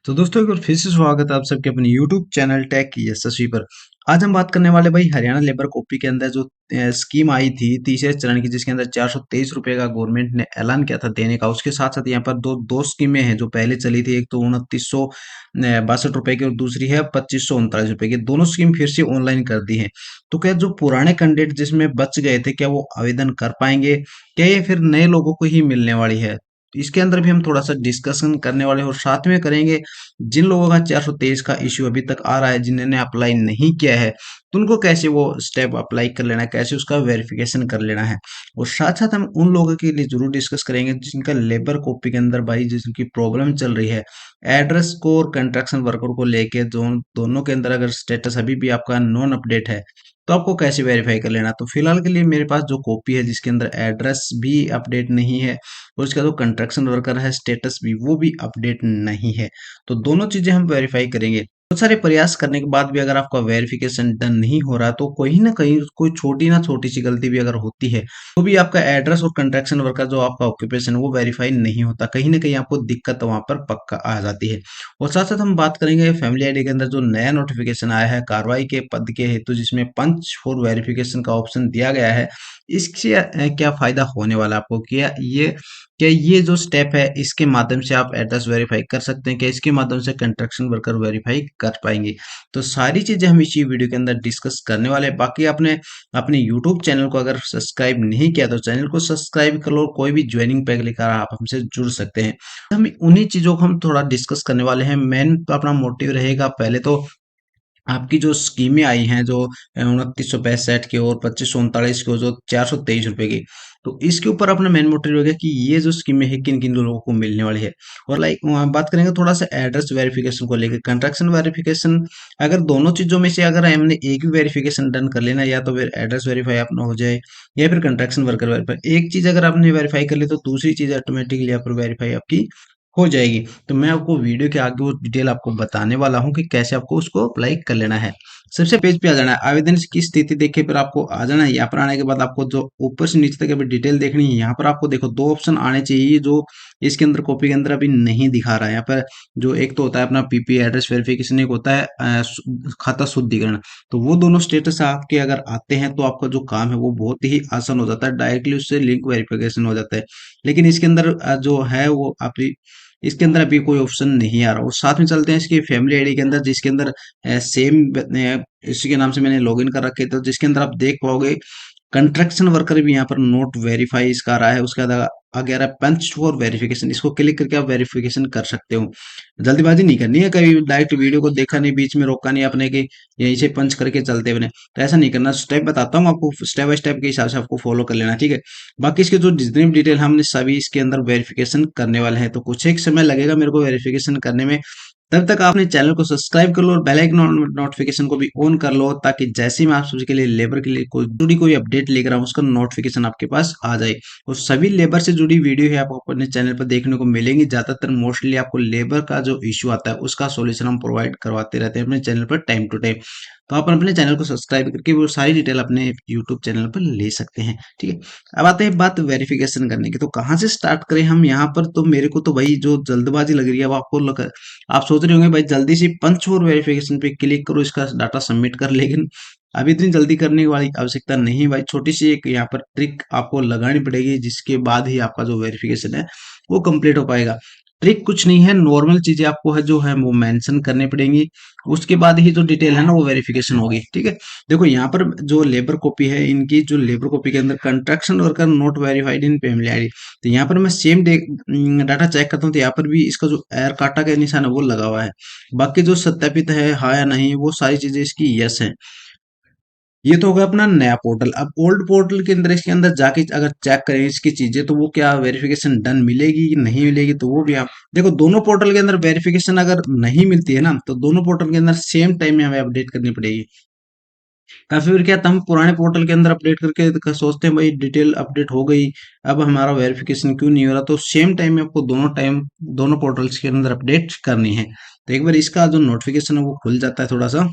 तो दोस्तों एक बार फिर से स्वागत है आप सबके अपने YouTube चैनल टेक यशस्वी पर। आज हम बात करने वाले भाई हरियाणा लेबर कॉपी के अंदर जो स्कीम आई थी तीसरे चरण की, जिसके अंदर 423 रुपए का गवर्नमेंट ने ऐलान किया था देने का। उसके साथ साथ यहाँ पर दो दो स्कीमें हैं जो पहले चली थी। एक तो 2962 रुपए की और दूसरी है 2539 रुपए की। दोनों स्कीम फिर से ऑनलाइन कर दी है। तो क्या जो पुराने कैंडिडेट जिसमें बच गए थे, क्या वो आवेदन कर पाएंगे, क्या ये फिर नए लोगों को ही मिलने वाली है? इसके अंदर भी हम थोड़ा सा डिस्कशन करने वाले हैं और साथ में करेंगे जिन लोगों का 423 का इश्यू अभी तक आ रहा है, जिन्होंने अप्लाई नहीं किया है, तो उनको कैसे वो स्टेप अप्लाई कर लेना है, कैसे उसका वेरिफिकेशन कर लेना है। और साथ साथ हम उन लोगों के लिए जरूर डिस्कस करेंगे जिनका लेबर कॉपी के अंदर भाई जिनकी प्रॉब्लम चल रही है एड्रेस को और कंस्ट्रक्शन वर्कर को लेके, दोनों के अंदर अगर स्टेटस अभी भी आपका नॉन अपडेट है तो आपको कैसे वेरीफाई कर लेना। तो फिलहाल के लिए मेरे पास जो कॉपी है जिसके अंदर एड्रेस भी अपडेट नहीं है और उसका जो कंस्ट्रक्शन वर्कर है स्टेटस भी वो भी अपडेट नहीं है, तो दोनों चीजें हम वेरीफाई करेंगे। बहुत सारे प्रयास करने के बाद भी अगर आपका वेरिफिकेशन डन नहीं हो रहा, तो कहीं ना कहीं कोई छोटी ना छोटी सी गलती भी अगर होती है तो भी आपका एड्रेस और कंस्ट्रक्शन वर्कर जो आपका ऑक्यूपेशन वो वेरीफाई नहीं होता। कहीं ना कहीं आपको दिक्कत वहां पर पक्का आ जाती है। और साथ साथ हम बात करेंगे फैमिली आईडी के अंदर जो नया नोटिफिकेशन आया है कार्रवाई के पद के हेतु, जिसमें पंच फॉर वेरिफिकेशन का ऑप्शन दिया गया है। इससे क्या फायदा होने वाला है आपको? क्या ये जो स्टेप है इसके माध्यम से आप एड्रेस वेरीफाई कर सकते हैं? क्या इसके माध्यम से कंस्ट्रक्शन वर्कर वेरीफाई कर पाएंगे? तो सारी चीजें हम इसी वीडियो के अंदर डिस्कस करने वाले हैं। बाकी आपने अपने यूट्यूब चैनल को अगर सब्सक्राइब नहीं किया तो चैनल को सब्सक्राइब कर लो और कोई भी ज्वाइनिंग पैक लेकर आप हमसे जुड़ सकते हैं। हम उन्हीं चीजों को हम थोड़ा डिस्कस करने वाले हैं। मेन तो अपना मोटिव रहेगा पहले तो आपकी जो स्कीमें आई हैं, जो 2965 की और 2539 की और जो 423 रुपए की, तो इसके ऊपर अपना मेन मोटिव रहेगा कि ये जो स्कीमें है किन किन लोगों को मिलने वाली है। और लाइक बात करेंगे थोड़ा सा एड्रेस वेरिफिकेशन को लेकर, कंस्ट्रक्शन वेरिफिकेशन। अगर दोनों चीजों में से अगर हमने एक भी वेरिफिकेशन डन कर लेना, या तो फिर एड्रेस वेरीफाई अपना हो जाए या फिर कंस्ट्रक्शन वर्कर वेरीफाई, एक चीज अगर आपने वेरीफाई कर ली तो दूसरी चीज ऑटोमेटिकली आप वेरीफाई आपकी हो जाएगी। तो मैं आपको वीडियो के आगे वो डिटेल आपको बताने वाला हूँ कि कैसे आपको उसको अप्लाई कर लेना है। सबसे पेज पे आ जाना है, आवेदन की स्थिति देख के फिर आपको आ जाना है। यहाँ पर आने के बाद आपको जो ऊपर से नीचे तक अभी डिटेल देखनी है, यहाँ पर आपको देखो दो ऑप्शन आने चाहिए जो इसके अंदर कॉपी के अंदर अभी नहीं दिखा रहा है। यहाँ पर जो एक तो होता है अपना पीपी एड्रेस वेरिफिकेशन, एक होता है खाता शुद्धिकरण। तो वो दोनों स्टेटस आपके अगर आते हैं तो आपका जो काम है वो बहुत ही आसान हो जाता है, डायरेक्टली उससे लिंक वेरिफिकेशन हो जाता है। लेकिन इसके अंदर जो है वो आप इसके अंदर अभी कोई ऑप्शन नहीं आ रहा। और साथ में चलते हैं इसकी फैमिली आईडी के अंदर, जिसके अंदर सेम इसी के नाम से मैंने लॉगिन कर रखे, तो जिसके अंदर आप देख पाओगे कंस्ट्रक्शन वर्कर भी यहाँ पर नोट वेरीफाई इसका आ रहा है। उसके बाद आगे आ रहा है पंच फॉर वेरिफिकेशन, इसको क्लिक करके आप वेरिफिकेशन कर सकते हो। जल्दीबाजी नहीं करनी है, कभी डायरेक्ट वीडियो को देखा नहीं, बीच में रोका नहीं अपने कि यहीं से पंच करके चलते बने, तो ऐसा नहीं करना। स्टेप बताता हूँ आपको, स्टेप बाय स्टेप के हिसाब से आपको फॉलो कर लेना, ठीक है। बाकी इसके जो जितनी भी डिटेल हमने सभी इसके अंदर वेरिफिकेशन करने वाले हैं, तो कुछ एक समय लगेगा मेरे को वेरिफिकेशन करने में। तब तक आपने चैनल को सब्सक्राइब कर लो और बेल आइकन नोटिफिकेशन को भी ऑन कर लो, ताकि जैसे ही मैं आप सभी के लिए लेबर के लिए कोई जुड़ी कोई अपडेट लेकर आऊँ उसका नोटिफिकेशन आपके पास आ जाए। और सभी लेबर से जुड़ी वीडियो है आपको अपने चैनल पर देखने को मिलेंगी। ज्यादातर मोस्टली आपको लेबर का जो इश्यू आता है उसका सॉल्यूशन हम प्रोवाइड करवाते रहते हैं अपने चैनल पर टाइम टू टाइम। तो आप अपने चैनल को सब्सक्राइब करके वो सारी डिटेल अपने यूट्यूब चैनल पर ले सकते हैं, ठीक है। अब आते हैं बात वेरिफिकेशन करने की, तो कहाँ से स्टार्ट करें हम यहाँ पर? तो मेरे को तो भाई जो जल्दबाजी लग रही है, अब आपको आप सोच रहे होंगे भाई जल्दी से पंच और वेरिफिकेशन पे क्लिक करो, इसका डाटा सबमिट कर, लेकिन अभी इतनी जल्दी करने वाली आवश्यकता नहीं है भाई। छोटी सी एक यहाँ पर ट्रिक आपको लगानी पड़ेगी, जिसके बाद ही आपका जो वेरिफिकेशन है वो कंप्लीट हो पाएगा। ट्रिक कुछ नहीं है, नॉर्मल चीजें आपको है जो है वो मेंशन करनी पड़ेंगी। उसके बाद ही जो डिटेल है ना वो वेरिफिकेशन होगी, ठीक है। देखो यहाँ पर जो लेबर कॉपी है, इनकी जो लेबर कॉपी के अंदर construction worker not verified in family ID, तो यहाँ पर मैं सेम डाटा चेक करता हूँ तो यहाँ पर भी इसका जो एर काटा का निशान है वो लगा हुआ है। बाकी जो सत्यापित है हाँ या नहीं, वो सारी चीजें इसकी यस है। ये तो होगा अपना नया पोर्टल। अब ओल्ड पोर्टल के अंदर इसके अंदर जाके अगर चेक करें इसकी चीजें, तो वो क्या वेरिफिकेशन डन मिलेगी कि नहीं मिलेगी, तो वो भी आप देखो। दोनों पोर्टल के अंदर वेरिफिकेशन अगर नहीं मिलती है ना, तो दोनों पोर्टल के अंदर सेम टाइम में हमें अपडेट करनी पड़ेगी। या फिर क्या हम पुराने पोर्टल के अंदर अपडेट करके सोचते हैं भाई डिटेल अपडेट हो गई, अब हमारा वेरिफिकेशन क्यों नहीं हो रहा? तो सेम टाइम में आपको दोनों पोर्टल्स के अंदर अपडेट करनी है। तो एक बार इसका जो नोटिफिकेशन है वो खुल जाता है थोड़ा सा।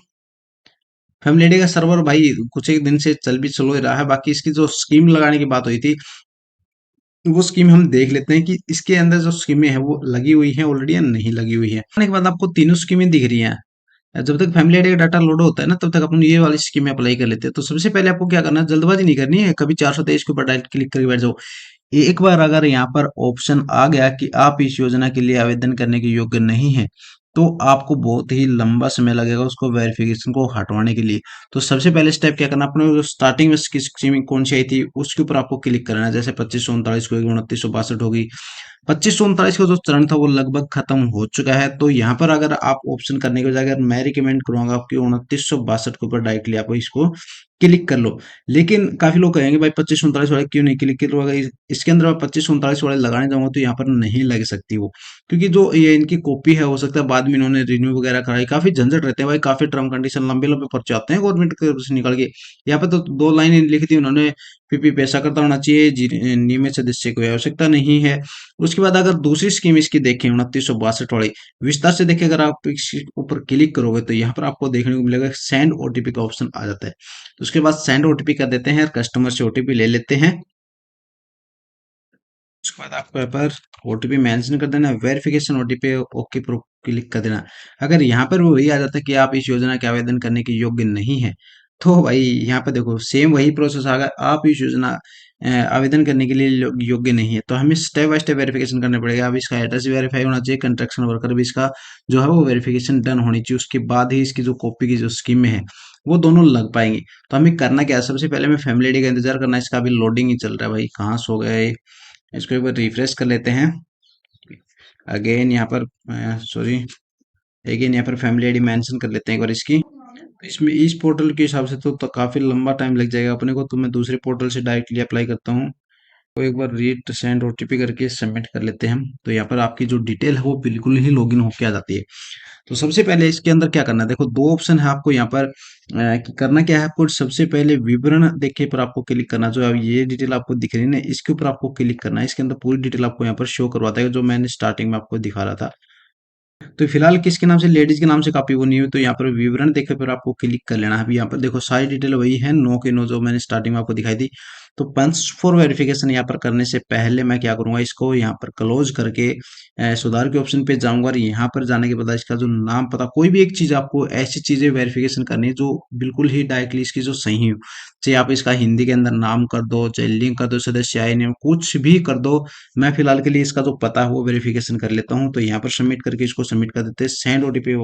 फैमिलिटी का सर्वर भाई कुछ एक दिन से चल ही रहा है। बाकी इसकी जो स्कीम लगाने की बात हुई थी, वो स्कीम हम देख लेते हैं कि इसके अंदर जो स्कीमें हैं वो लगी हुई हैं ऑलरेडी या नहीं लगी हुई है। करने के बाद आपको तीनों स्कीमें दिख रही हैं। जब तक फैमिली आईडी का डाटा लोड होता है ना तब तक अपन ये वाली स्कीम में अप्लाई कर लेते हैं। तो सबसे पहले आपको क्या करना है, जल्दबाजी नहीं करनी है, कभी 423 के ऊपर डायरेक्ट क्लिक करके बैठ जाओ। एक बार अगर यहाँ पर ऑप्शन आ गया कि आप इस योजना के लिए आवेदन करने के योग्य नहीं है, तो आपको बहुत ही लंबा समय लगेगा उसको वेरिफिकेशन को हटवाने के लिए। तो सबसे पहले स्टेप क्या करना, अपने जो स्टार्टिंग में किस स्कीम कौन सी आई थी उसके ऊपर आपको क्लिक करना है। जैसे 2539 को 2962 होगी, 2539 का जो चरण था वो लगभग खत्म हो चुका है। तो यहाँ पर अगर आप ऑप्शन करने के बजाय अगर मैं रिकमेंड करूंगा आपकी 2962 के ऊपर डायरेक्टली आप इसको क्लिक कर लो। लेकिन काफी लोग कहेंगे भाई 2539 वाले क्यों नहीं क्लिक करो, अगर इसके अंदर मैं 2539 वाले लगाने जाऊंगा तो यहाँ पर नहीं लग सकती वो, क्योंकि जो ये इनकी कॉपी है हो सकता है बाद में इन्होंने रिन्यू वगैरह कराई, काफी झंझट रहते हैं भाई, काफी टर्म कंडीशन लंबे लंबे पर्चे आते हैं गवर्नमेंट की तरफ से निकल के। यहाँ पे तो दो लाइन लिखी थी उन्होंने, पीपी पैसा करता होना चाहिए, नियमित सदस्य की आवश्यकता नहीं है। उसके बाद अगर दूसरी स्कीम इसकी देखें 2962 वाली, विस्तार से देखें, अगर आप इसके ऊपर क्लिक करोगे तो यहाँ पर आपको देखने को मिलेगा सेंड ओटीपी का ऑप्शन आ जाता है। तो उसके बाद सेंड ओटीपी कर देते हैं, कस्टमर से ओटीपी ले लेते हैं। उसके बाद आपको यहाँ पर ओटीपी मेंशन कर देना, वेरिफिकेशन ओटीपी ओके पर क्लिक कर देना। अगर यहाँ पर वही आ जाता है कि आप इस योजना के आवेदन करने के योग्य नहीं है, तो भाई यहाँ पर देखो सेम वही प्रोसेस आ गया, आप इस योजना आवेदन करने के लिए योग्य नहीं है। तो हमें स्टेप बाय स्टेप वेरिफिकेशन करना पड़ेगा। अब इसका एड्रेस वेरीफाई होना चाहिए, कंस्ट्रक्शन वर्कर भी इसका जो है वो वेरिफिकेशन डन होनी चाहिए, उसके बाद ही इसकी जो कॉपी की जो स्कीम है वो दोनों लग पाएंगी। तो हमें करना क्या है, सबसे पहले हमें फैमिली आईडी का इंतजार करना है, इसका अभी लोडिंग ही चल रहा है भाई, कहाँ सो गए। इसको एक बार रिफ्रेश कर लेते हैं। अगेन यहाँ पर सॉरी, अगेन यहाँ पर फैमिली आईडी मेंशन कर लेते हैं एक बार इसकी। इसमें इस पोर्टल के हिसाब से तो काफी लंबा टाइम लग जाएगा अपने को, तो मैं दूसरे पोर्टल से डायरेक्टली अप्लाई करता हूँ। तो एक बार रीड सेंड ओटीपी करके सबमिट कर लेते हैं हम। तो यहाँ पर आपकी जो डिटेल है वो बिल्कुल ही लॉगिन होके आ जाती है। तो सबसे पहले इसके अंदर क्या करना है, देखो दो ऑप्शन है आपको यहाँ पर कि करना क्या है आपको। सबसे पहले विवरण देखे पर आपको क्लिक करना, जो अब ये डिटेल आपको दिख रही है ना इसके ऊपर आपको क्लिक करना है। इसके अंदर पूरी डिटेल आपको यहाँ पर शो करवाता है, जो मैंने स्टार्टिंग में आपको दिखा रहा था। तो फिलहाल किसके नाम से, लेडीज के नाम से कापी वो नहीं हुई, तो यहाँ पर विवरण देखे पर आपको क्लिक कर लेना है। अभी यहाँ पर देखो सारी डिटेल वही है, नो के नो, जो मैंने स्टार्टिंग में आपको दिखाई थी। तो पंच फॉर वेरिफिकेशन यहाँ पर करने से पहले मैं क्या करूंगा, इसको यहाँ पर क्लोज करके सुधार के ऑप्शन पे जाऊंगा, और यहाँ पर जाने के बाद इसका जो नाम पता, कोई भी एक चीज आपको ऐसी चीजें वेरिफिकेशन करनी है जो बिल्कुल ही डायरेक्टली इसकी जो सही हो। चाहे आप इसका हिंदी के अंदर नाम कर दो, चाहे लिंक कर दो, सदस्य आई नेम कुछ भी कर दो। मैं फिलहाल के लिए इसका जो पता है वो वेरिफिकेशन कर लेता हूँ। तो यहाँ पर सबमिट करके इसको सबमिट कर देते हैं। सेंड ओटीपी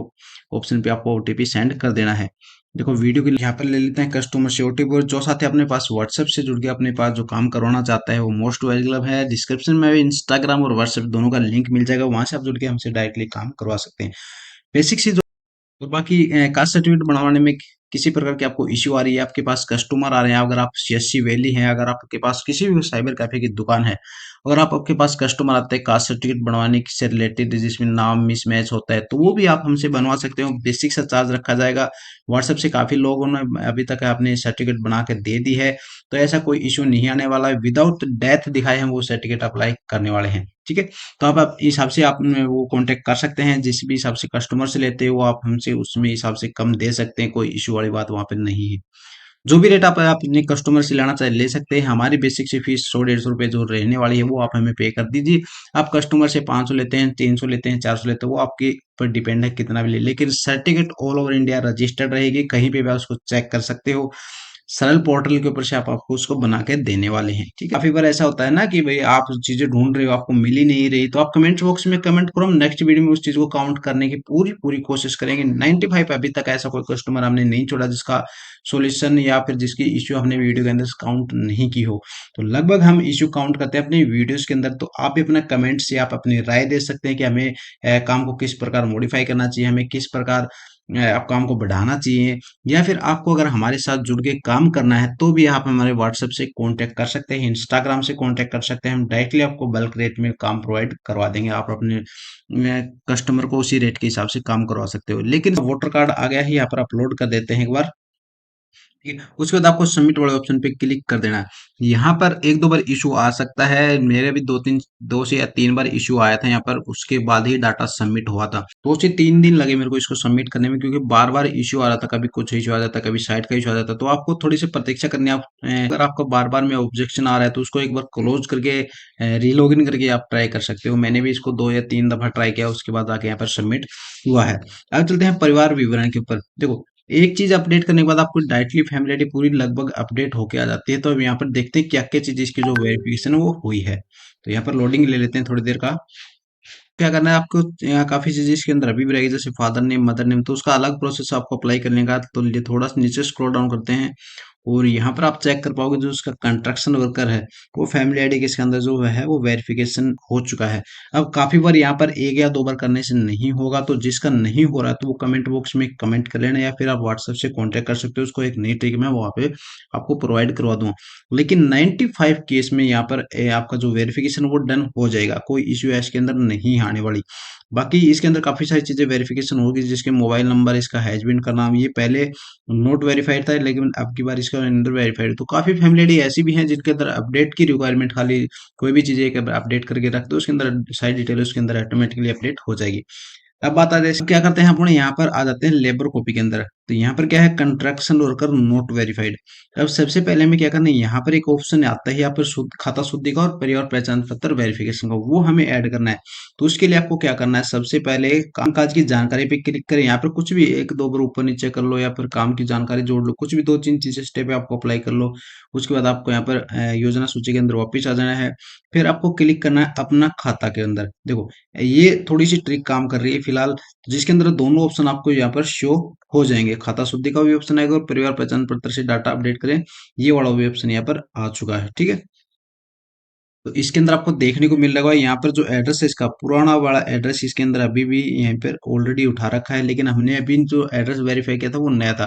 ऑप्शन पे आपको ओटीपी सेंड कर देना है। देखो वीडियो के लिए यहाँ पर ले लेते हैं कस्टमर से ओटीपी, और जो साथी अपने पास व्हाट्सएप से जुड़ के अपने पास जो काम करवाना चाहता है वो मोस्ट वेलकम है। डिस्क्रिप्शन में इंस्टाग्राम और व्हाट्सएप दोनों का लिंक मिल जाएगा, वहां से आप जुड़ के हमसे डायरेक्टली काम करवा सकते हैं। बेसिक सी। और बाकी कास्ट सर्टिफिकेट बनवाने में किसी प्रकार की आपको इश्यू आ रही है, आपके पास कस्टमर आ रहे हैं, अगर आप सीएससी वैली हैं, अगर आपके पास किसी भी साइबर कैफे की दुकान है, अगर आपके पास कस्टमर आते हैं कास्ट सर्टिफिकेट बनवाने से रिलेटेड जिसमें नाम मिसमैच होता है, तो वो भी आप हमसे बनवा सकते हो। बेसिक सा चार्ज रखा जाएगा। व्हाट्सएप से काफी लोगों ने अभी तक अपने सर्टिफिकेट बना के दे दी है, तो ऐसा कोई इश्यू नहीं आने वाला है। विदाउट डेथ दिखाए हम वो सर्टिफिकेट अप्लाई करने वाले हैं, ठीक है। तो आप इस हिसाब से आप वो कांटेक्ट कर सकते हैं, जिस भी हिसाब से कस्टमर से लेते हो आप हमसे उसमें हिसाब से कम दे सकते हैं, कोई इशू वाली बात वहां पे नहीं है। जो भी रेट आप अपने कस्टमर से लेना चाहे ले सकते हैं। हमारी बेसिक सी फीस 100-150 रुपए जो रहने वाली है वो आप हमें पे कर दीजिए। आप कस्टमर से 500 लेते हैं, 300 लेते हैं, 400 लेते हैं, वो आपके पर डिपेंड है कितना भी ले, लेकिन certificate all over India registered रहेगी, कहीं पे भी आप उसको चेक कर सकते हो। सरल पोर्टल के ऊपर से आप आपको उसको बना के देने वाले हैं, ठीक है। काफी बार ऐसा होता है ना कि भाई आप चीजें ढूंढ रहे हो आपको मिल ही नहीं रही, तो आप कमेंट बॉक्स में कमेंट करो, हम नेक्स्ट वीडियो में उस चीज को काउंट करने की पूरी पूरी कोशिश करेंगे। 95 अभी तक ऐसा कोई कस्टमर हमने नहीं छोड़ा जिसका सॉल्यूशन या फिर जिसकी इश्यू हमने वीडियो के अंदर काउंट नहीं की हो। तो लगभग हम इश्यू काउंट करते हैं अपनी वीडियोस के अंदर। तो आप भी अपना कमेंट से आप अपनी राय दे सकते हैं कि हमें काम को किस प्रकार मॉडिफाई करना चाहिए, हमें किस प्रकार आप काम को बढ़ाना चाहिए, या फिर आपको अगर हमारे साथ जुड़ के काम करना है तो भी आप हमारे व्हाट्सएप से कांटेक्ट कर सकते हैं, इंस्टाग्राम से कांटेक्ट कर सकते हैं। हम डायरेक्टली आपको बल्क रेट में काम प्रोवाइड करवा देंगे, आप अपने कस्टमर को उसी रेट के हिसाब से काम करवा सकते हो। लेकिन वोटर कार्ड आ गया है, यहाँ पर अपलोड कर देते हैं एक बार। ठीक है, उसके बाद आपको सबमिट वाले ऑप्शन पे क्लिक कर देना है। यहाँ पर एक दो बार इशू आ सकता है, मेरे भी दो से या तीन बार इशू आया था यहाँ पर, उसके बाद ही डाटा सबमिट हुआ था। 2 से 3 दिन लगे मेरे को इसको सबमिट करने में, क्योंकि बार बार इशू आ रहा था, कभी कुछ इशू आ जाता, कभी साइट का इशू आ जाता। तो आपको थोड़ी सी प्रतीक्षा करनी है। अगर आपका बार बार में ऑब्जेक्शन आ रहा है तो उसको एक बार क्लोज करके रीलॉगिन करके आप ट्राई कर सकते हो। मैंने भी इसको 2 या 3 दफा ट्राई किया, उसके बाद आके यहाँ पर सबमिट हुआ है। अब चलते हैं परिवार विवरण के ऊपर। देखो, एक चीज अपडेट करने के बाद आपको डायरेक्टली फैमिलिटी पूरी लगभग अपडेट होके आ जाती है। तो अब यहाँ पर देखते हैं क्या क्या चीज इसकी जो वेरिफिकेशन है वो हुई है। तो यहाँ पर लोडिंग ले लेते हैं थोड़ी देर का। क्या करना है आपको, यहाँ काफी चीजें इसके अंदर अभी भी रहेगी, जैसे फादर नेम, मदर नेम, तो उसका अलग प्रोसेस आपको अप्लाई करने का। तो ये थोड़ा सा नीचे स्क्रॉल डाउन करते हैं और यहाँ पर आप चेक कर पाओगे जो उसका कंस्ट्रक्शन वर्कर है वो फैमिली आईडी के इसके अंदर जो है वो वेरिफिकेशन हो चुका है। अब काफी बार यहाँ पर एक या दो बार करने से नहीं होगा, तो जिसका नहीं हो रहा है तो वो कमेंट बॉक्स में कमेंट कर लेना, या फिर आप व्हाट्सएप से कांटेक्ट कर सकते हो। उसको एक नई ट्रिक मैं वहाँ पे आपको प्रोवाइड करवा दूंगा। लेकिन 95 केस में यहाँ पर आपका जो वेरिफिकेशन वो डन हो जाएगा, कोई इश्यू है इसके अंदर नहीं आने वाली। बाकी इसके अंदर काफी सारी चीजें वेरिफिकेशन होगी, जिसके मोबाइल नंबर, इसका हैजबैंड का नाम, ये पहले नोट वेरीफाइड था लेकिन अब की बार इसका अंडर वेरीफाइड। तो काफी फैमिली आईडी ऐसी भी हैं जिनके अंदर अपडेट की रिक्वायरमेंट, खाली कोई भी चीज एक अपडेट करके रख दो, उसके अंदर सारी डिटेल उसके अंदर ऑटोमेटिकली अपडेट हो जाएगी। अब बात आती है क्या करते हैं अपने, यहाँ पर आ जाते हैं लेबर कॉपी के अंदर। तो यहाँ पर क्या है, कंट्रैक्शन वर्कर नॉट वेरीफाइड। अब सबसे पहले में क्या करना है, यहाँ पर एक ऑप्शन आता है यहाँ पर खाता शुद्धि का और परिवार पहचान पत्र वेरिफिकेशन का, वो हमें ऐड करना है। तो उसके लिए आपको क्या करना है, सबसे पहले कामकाज की जानकारी पे क्लिक करें। यहाँ पर कुछ भी एक दो बार ऊपर नीचे कर लो, या फिर काम की जानकारी जोड़ लो, कुछ भी दो तीन चीजें स्टेप आपको अप्लाई कर लो। उसके बाद आपको यहाँ पर योजना सूची के अंदर वापिस आ जाना है। फिर आपको क्लिक करना है अपना खाता के अंदर। देखो, ये थोड़ी सी ट्रिक काम कर रही है फिलहाल, जिसके अंदर दोनों ऑप्शन आपको यहाँ पर शो हो जाएंगे। खाता शुद्धि का भी ऑप्शन आएगा और परिवार पहचान पत्र से डाटा अपडेट करें, ये वाला भी ऑप्शन यहाँ पर आ चुका है। ठीक है, तो इसके अंदर आपको देखने को मिल रहा है यहाँ पर जो एड्रेस है, इसका पुराना वाला एड्रेस इसके अंदर अभी भी यहाँ पर ऑलरेडी उठा रखा है, लेकिन हमने अभी जो एड्रेस वेरीफाई किया था वो नया था।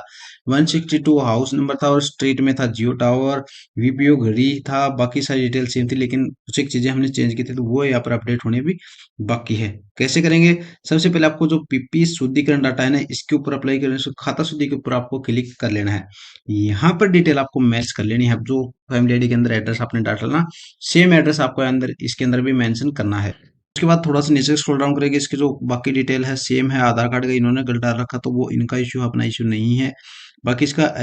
162 हाउस नंबर था और स्ट्रीट में था जियो टावर, वीपीओ घड़ी था, बाकी सारी डिटेल सेम थी, लेकिन कुछ एक चीजें हमने चेंज की थी, तो वो यहाँ पर अपडेट होने भी बाकी है। कैसे करेंगे, सबसे पहले आपको जो पीपी शुद्धिकरण डाटा है ना, इसके ऊपर अप्लाई करने से खाता शुद्धि के ऊपर आपको क्लिक कर लेना है। यहाँ पर डिटेल आपको मैच कर लेनी है। जो फैमिली आईडी के अंदर एड्रेस आपने डालना, सेम एड्रेस आपको अंदर इसके अंदर भी मेंशन करना है। उसके बाद थोड़ा सा नीचे स्क्रॉल डाउन करेंगे, इसके जो बाकी डिटेल है सेम है। आधार कार्ड का इन्होंने गलत डाल रखा, तो वो इनका इश्यू, अपना इश्यू नहीं है। बाकी इसका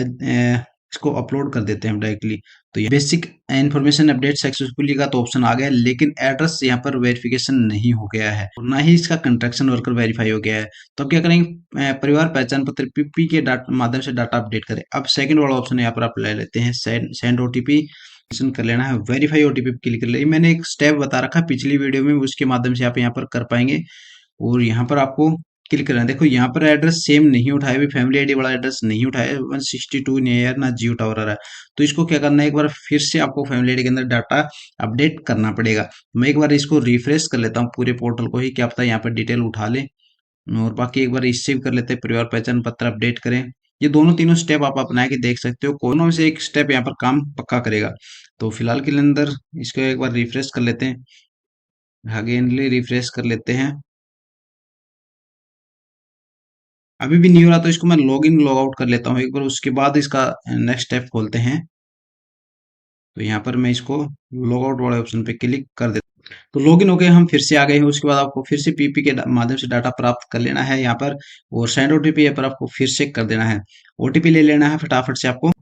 इसको अपलोड कर देते हैं हम डायरेक्टली। तो ये बेसिक इन्फॉर्मेशन अपडेट सक्सेसफुली का तो ऑप्शन आ गया है, लेकिन एड्रेस यहाँ पर वेरिफिकेशन नहीं हो गया है और ना ही इसका कंस्ट्रक्शन वर्कर वेरीफाई हो गया है। तो अब क्या करेंगे, परिवार पहचान पत्र पीपी के माध्यम से डाटा अपडेट करें। अब सेकंड वाला ऑप्शन यहाँ पर आप ले लेते हैं, सेंड ओटीपी कर लेना है। वेरीफाई ओटीपी क्लिक कर ले, मैंने एक स्टेप बता रखा है पिछली वीडियो में, उसके माध्यम से आप यहाँ पर कर पाएंगे। और यहाँ पर आपको क्लिक करना है। देखो यहाँ पर एड्रेस सेम नहीं उठाया, भी फैमिली आईडी वाला एड्रेस नहीं उठाया, 162 नहीं है यार, ना जियो टावर आ रहा है। तो इसको क्या करना है, एक बार फिर से आपको फैमिली आईडी के अंदर डाटा अपडेट करना पड़ेगा। मैं एक बार इसको रिफ्रेश कर लेता हूँ पूरे पोर्टल को ही, क्या पता यहाँ पर डिटेल उठा ले। और बाकी एक बार इससे भी कर लेते हैं, परिवार पहचान पत्र अपडेट करें। ये दोनों तीनों स्टेप आप अपना के देख सकते हो, कोनो में से एक स्टेप यहाँ पर काम पक्का करेगा। तो फिलहाल के लिए अंदर इसको एक बार रिफ्रेश कर लेते हैं, अगेनली रिफ्रेश कर लेते हैं। अभी भी नहीं हो रहा, तो इसको मैं लॉग इन लॉग आउट कर लेता हूँ एक बार, उसके बाद इसका नेक्स्ट स्टेप खोलते हैं। तो यहाँ पर मैं इसको लॉग आउट वाले ऑप्शन पे क्लिक कर देता हूँ। तो लॉग इन हो गए, हम फिर से आ गए हैं। उसके बाद आपको फिर से पीपी के माध्यम से डाटा प्राप्त कर लेना है यहाँ पर, और सेंड ओटीपी पर आपको फिर से कर देना है। ओटीपी ले लेना है फटाफट से आपको।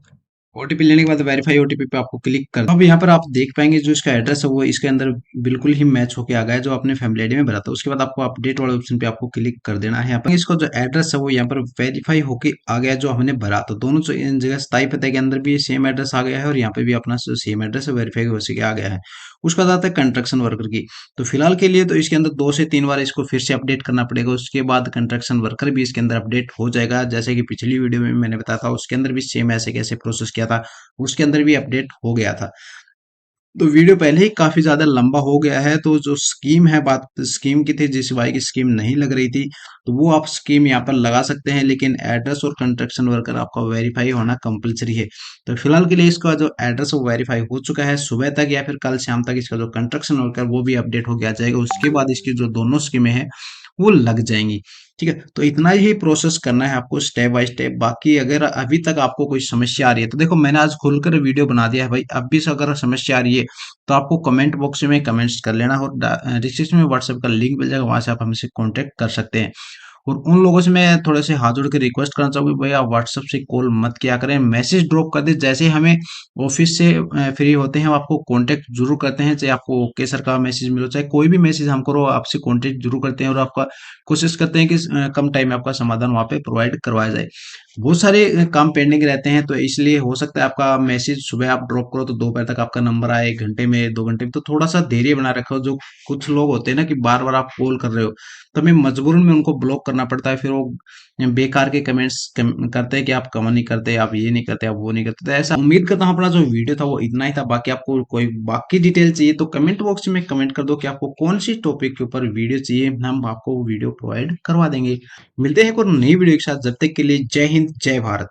ओटीपी लेने के बाद वेरीफाई ओटीपी पे आपको क्लिक कर दो। अब यहाँ पर आप देख पाएंगे जो इसका एड्रेस है वो इसके अंदर बिल्कुल ही मैच होके आ गया है, जो आपने फैमिली आईडी में भरा था। उसके बाद आपको अपडेट वाले ऑप्शन पे आपको क्लिक कर देना है। यहाँ पर इसका जो एड्रेस है वो यहाँ पर वेरीफाई होके आ गया जो हमने भरा, तो दोनों इन जगह स्थायी पते के अंदर भी सेम एड्रेस आ गया है और यहाँ पे भी अपना सेम एड्रेस है, वेरीफाई हो सके आ गया है। उसका आता है कंस्ट्रक्शन वर्कर की। तो फिलहाल के लिए तो इसके अंदर 2 से 3 बार इसको फिर से अपडेट करना पड़ेगा, उसके बाद कंस्ट्रक्शन वर्कर भी इसके अंदर अपडेट हो जाएगा। जैसे कि पिछली वीडियो में मैंने बताया था, उसके अंदर भी सेम ऐसे कैसे प्रोसेस किया था, उसके अंदर भी अपडेट हो गया था। तो वीडियो पहले ही काफी ज्यादा लंबा हो गया है, तो जो स्कीम है, बात स्कीम की थी, जिस भाई की स्कीम नहीं लग रही थी, तो वो आप स्कीम यहाँ पर लगा सकते हैं, लेकिन एड्रेस और कंस्ट्रक्शन वर्कर आपका वेरीफाई होना कंपलसरी है। तो फिलहाल के लिए इसका जो एड्रेस वो वेरीफाई हो चुका है, सुबह तक या फिर कल शाम तक इसका जो कंस्ट्रक्शन वर्कर वो भी अपडेट हो गया जाएगा। उसके बाद इसकी जो दोनों स्कीमें हैं वो लग जाएंगी। ठीक है, तो इतना ही प्रोसेस करना है आपको स्टेप बाय स्टेप। बाकी अगर अभी तक आपको कोई समस्या आ रही है तो देखो मैंने आज खुलकर वीडियो बना दिया है भाई। अब भी से अगर समस्या आ रही है तो आपको कमेंट बॉक्स में कमेंट्स कर लेना, और डिस्क्रिप्शन में व्हाट्सएप का लिंक मिल जाएगा, वहां से आप हमसे कांटेक्ट कर सकते हैं। और उन लोगों से मैं थोड़े से हाथ जोड़ के रिक्वेस्ट करना चाहूंगी भाई, आप व्हाट्सएप से कॉल मत किया करें, मैसेज ड्रॉप कर दे। जैसे ही हमें ऑफिस से फ्री होते हैं हम आपको कांटेक्ट जरूर करते हैं, चाहे आपको ओके सर का मैसेज मिलो चाहे कोई भी मैसेज हम करो, आपसे कांटेक्ट जरूर करते हैं और आपका कोशिश करते हैं कि कम टाइम में आपका समाधान वहाँ पे प्रोवाइड करवाया जाए। बहुत सारे काम पेंडिंग रहते हैं, तो इसलिए हो सकता है आपका मैसेज सुबह आप ड्रॉप करो तो दोपहर तक आपका नंबर आए, 1 घंटे में 2 घंटे में, तो थोड़ा सा धैर्य बना रखो। जो कुछ लोग होते हैं ना कि बार बार आप कॉल कर रहे हो, तो हमें मजबूरन में उनको ब्लॉक करना पड़ता है। फिर वो बेकार के कमेंट्स करते हैं कि आप कमेंट नहीं करते, आप ये नहीं करते, आप वो नहीं करते। तो ऐसा उम्मीद करता हूँ अपना जो वीडियो था वो इतना ही था। बाकी आपको कोई बाकी डिटेल चाहिए तो कमेंट बॉक्स में कमेंट कर दो कि आपको कौन सी टॉपिक के ऊपर वीडियो चाहिए, हम आपको वीडियो प्रोवाइड करवा देंगे। मिलते हैं एक और नई वीडियो के साथ, जब तक के लिए जय हिंद जय भारत।